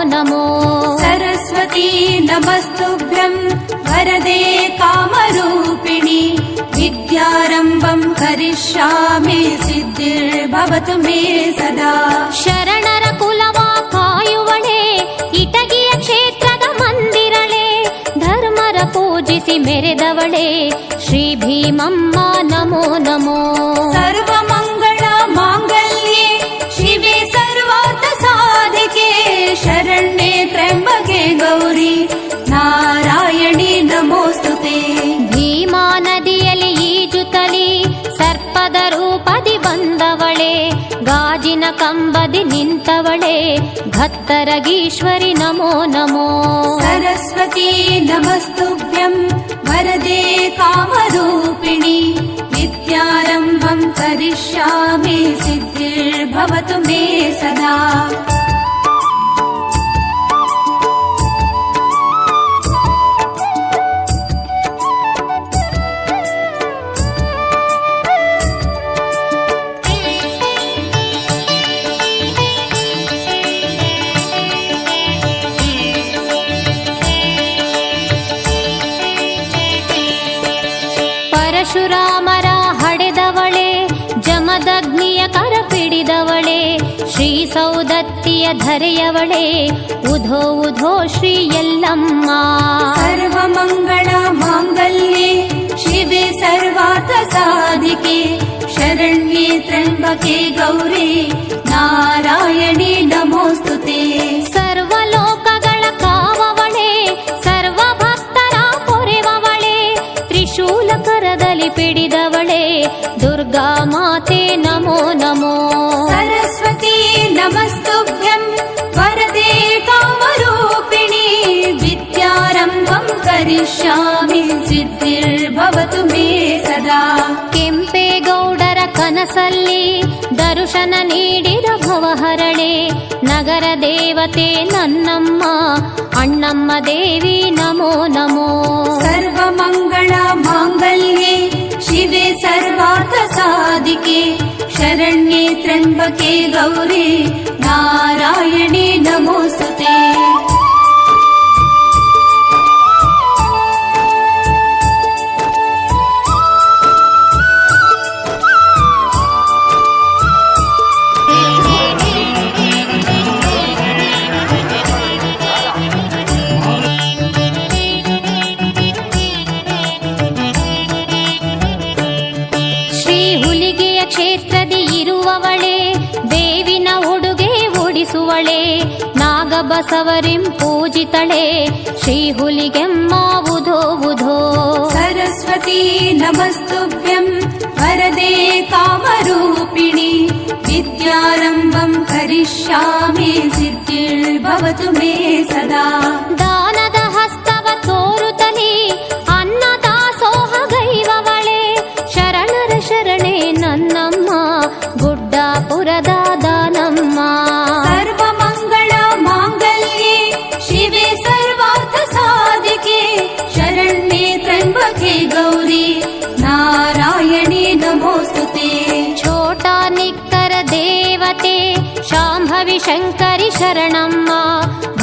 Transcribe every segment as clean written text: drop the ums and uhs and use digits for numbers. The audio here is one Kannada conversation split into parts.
नमो सरस्वती नमस्तुभ्यं वरदे कामरूपिणि विद्यारम्भं करिष्यामि सिद्धिर्भवतु मे सदा। ಶರಣರ ಕುಲವ ಕಾಯುವಳೆ ಇಟಗಿಯ ಕ್ಷೇತ್ರದ ಮಂದಿರಳೆ ಧರ್ಮರ ಪೂಜಿಸಿ ಮೆರೆದವಳೆ ಶ್ರೀ ಭೀಮಮ್ಮ ನಮೋ ನಮೋ ಸರ್ವಮಂಗಳ ಮಾಂಗಲ್ಯೆ ಶಿವೆ ಸರ್ವಾರ್ಥ ಸಾಧಿಕೆ ಶರಣ್ಯೆ ತ್ರ್ಯಂಬಕೆ ಗೌರಿ ನಾರಾಯಣಿ ನಮೋಸ್ತುತೆ। ಭೀಮಾ ನದಿಯಲ್ಲಿ ಈಜುತ್ತಲಿ ಸರ್ಪದ ರೂಪದಿ ಬಂದವಳೆ ಗಾಜಿನ ಕಂಬದಿ ನಿಂತವಳೆ ಭತ್ತರಗೀಶ್ವರಿ ನಮೋ ನಮೋ सरस्वती नमस्तुभ्यं वरदे कामरूपिणि विद्यारम्भं करिष्यामि सिद्धिर्भवतु मे सदा। ಪರಶುರಾಮರ ಹಡೆದವಳೆ ಜಮದಗ್ನಿಯ ಕರ ಪಿಡಿದವಳೆ ಶ್ರೀ ಸೌದತ್ತಿಯ ಧರೆಯವಳೆ ಉಧೋ ಉಧೋ ಶ್ರೀ ಯಲ್ಲಮ್ಮ। ಸರ್ವಮಂಗಳ ಮಾಂಗಲ್ಯೆ ಶಿವೆ ಸರ್ವಾರ್ಥ ಸಾಧಿಕೆ ಶರಣ್ಯೆ ತ್ರ್ಯಂಬಕೆ ಗೌರಿ ನಾರಾಯಣಿ ನಮೋಸ್ತುತೆ। ಸರ್ವಲೋಕಗಳ ಕಾವವಳೆ ಸರ್ವ ಭಕ್ತರ ಪೊರೆವವಳೆ ತ್ರಿಶೂಲ ಕರದಲ್ಲಿ ಪಿಡಿದವಳೆ ದುರ್ಗಾ ಮಾತೆ ನಮೋ ನಮೋ सरस्वती नमस्तुभ्यं वरदे कामरूपिणि विद्यारम्भं करिष्यामि सिद्धिर्भवतु मे सदा। ಕೆಂಪೇಗೌಡರ ಕನಸಲ್ಲಿ ದರ್ಶನ ನೀಡಿದ ಭವಹರಳೆ ನಗರ ದೇವತೆ ನನ್ನಮ್ಮ ಅಣ್ಣಮ್ಮ ದೇವಿ ನಮೋ ನಮೋ ಸರ್ವಮಂಗಳ ಮಾಂಗಲ್ಯೆ ಶಿವೆ ಸರ್ವಾರ್ಥ ಸಾಧಿಕೆ ಶರಣ್ಯೆ ತ್ರ್ಯಂಬಕೆ ಗೌರಿ ನಾರಾಯಣಿ ನಮೋಸ್ತುತೆ। ಶ್ರೀ ಹುಲಿಗೆಯ ಕ್ಷೇತ್ರದಿ ಇರುವವಳೆ ಬೇವಿನ ಉಡುಗೆ ಉಡಿಸುವಳೆ ನಾಗಬಸವರಿಂ ಪೂಜಿತಳೆ ಶ್ರೀ ಹುಲಿಗೆಮ್ಮ ಉಧೋ ಉಧೋ सरस्वती नमस्तुभ्यं वरदे कामरूपिणि विद्यारम्भं करिष्यामि सिद्धिर्भवतु मे सदा। ದಾನದ ಹಸ್ತವ ತೋರುತ್ತಲಿ ಅನ್ನದಾಸೋಹಗೈವವಳೆ ಶರಣರ ಶರಣೆ ನನ್ನಮ್ಮ ಗುಡ್ಡಾಪುರದ ದಾನಮ್ಮ। ಸರ್ವಮಂಗಳ ಮಾಂಗಲ್ಯೆ ಶಿವೆ ಸರ್ವಾರ್ಥ ಸಾಧಿಕೆ ಶರಣ್ಯೆ ತ್ರ್ಯಂಬಕೆ ಗೌರಿ ನಾರಾಯಣಿ ನಮೋಸ್ತುತೆ। ಛೋಟಾ ನಿಕ್ಕರ ದೇವತೆ ಶಾಂಭವಿ ಶಂಕರಿ ಶರಣಮ್ಮ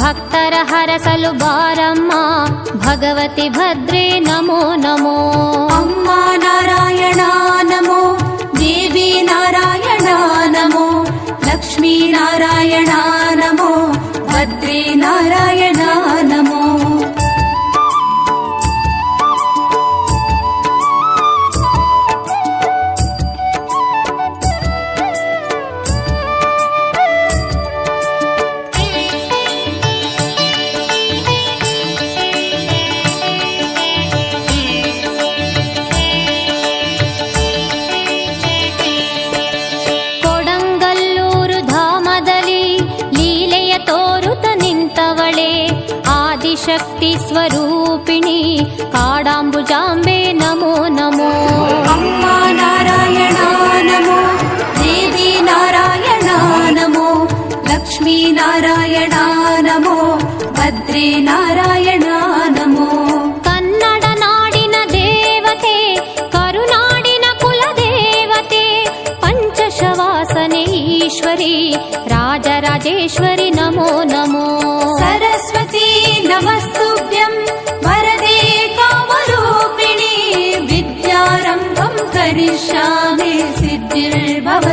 ಭಕ್ತರ ಹರಸಲು ಬಾರಮ್ಮ ಭಗವತಿ ಭದ್ರೇ ನಮೋ ನಮೋ ಅಮ್ಮ ನಾರಾಯಣ ನಮೋ ದೇವಿ ನಾರಾಯಣ ನಮೋ ಲಕ್ಷ್ಮೀ ನಾರಾಯಣ ನಮೋ ಭದ್ರೇ ನಾರಾಯಣ ನಮೋ। ಕೊಡಂಗಲ್ಲೂರು ಧಾಮದಲ್ಲಿ ಲೀಲೆಯ ತೋರುತ ನಿಂತವಳೆ ಆದಿಶಕ್ತಿ ಸ್ವರೂಪಿಣಿ ಕಾಡಾಂಬುಜಾಂಬೆ ನಮೋ ನಮೋ ಅಮ್ಮ ನಾರಾಯಣ ನಮೋ ದೇವಿ ನಾರಾಯಣ ನಮೋ ಲಕ್ಷ್ಮೀ ನಾರಾಯಣ ನಮೋ ಭದ್ರೇ ನಾರಾಯಣ ನಮೋ। ಕನ್ನಡ ನಾಡಿನ ದೇವತೆ ಕರುನಾಡಿನ ಕುಲದೇವತೆ ಪಂಚಶವಾಸನೆ ಈಶ್ವರಿ ರಾಜರಾಜೇಶ್ವರಿ ನಮೋ ನಮೋ नमस्तुभ्यं वरदे कामरूपिणि विद्यारम्भं करिष्यामि सिद्धिर्भवति।